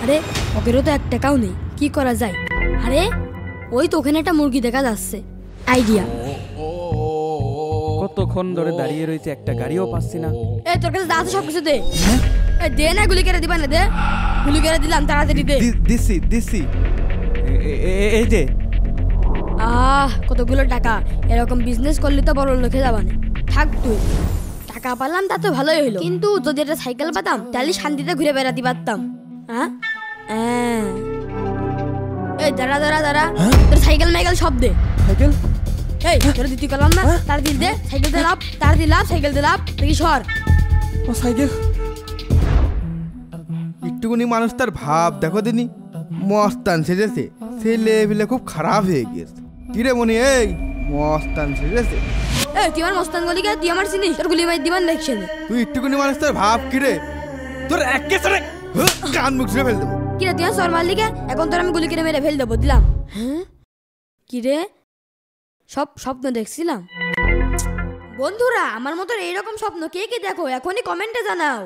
আরে ওকেরও তো 1 টাকাও নেই, কি করা যায়? আরে ওই তো ওখানে একটা মুরগি দেখা যাচ্ছে, আইডিয়া। কতক্ষণ ধরে দাঁড়িয়ে রয়েছে, একটা গাড়িও পাচ্ছি না। এই তোর কাছে যা আছে সব কিছু দে। এই দে না, গুলি করে দিবা না, দে। গুলি করে দিলাম, তাড়াতাড়ি দে। দিছি এই যে। কতগুলো টাকা, এরকম বিজনেস করলে তো বড় লোকে যাবা না। থাক তুই, টাকা পালাম তা তো ভালোই হলো, কিন্তু যদি একটা সাইকেল পাতাম তাহলে শান্তিতে ঘুরে বেড়াতে পারতাম। এই দাঁড়া দাঁড়া দাঁড়া, তোর সাইকেল মাইকেল সব দে। সাইকেল? এই তোর দিতে করলাম না, তাড়াতাড়ি দে। সাইকেল দে লাভ, তাড়াতাড়ি লাভ, সাইকেল দে লাভ, দেখি সর। ও সাইকেল। একটুকুনি মানুষ তার ভাব দেখো দিনি, মস্তান সেজেছে, ছেলে পেলে খুব খারাপ হয়ে গিয়েছে। কিরে মনি, এই মস্তান সেজেছে। এই তুই আমার মস্তান গলি কে? তুই আমার চিনিস? তোর গুলি মাই দিবান দেখছে। তুই একটুকুনি মানুষ তার ভাব কিরে, তোর একে সরে কান মুখ ছুঁড়ে ফেল দেবো। কিরে তুই সর মারলি কে? এখন তোর আমি গুলি করে মেরে ফেল দেবো, দিলাম। কিরে, সব স্বপ্ন দেখছিলাম? বন্ধুরা, আমার মতো এইরকম স্বপ্ন কে কে দেখো এখনই কমেন্টে জানাও।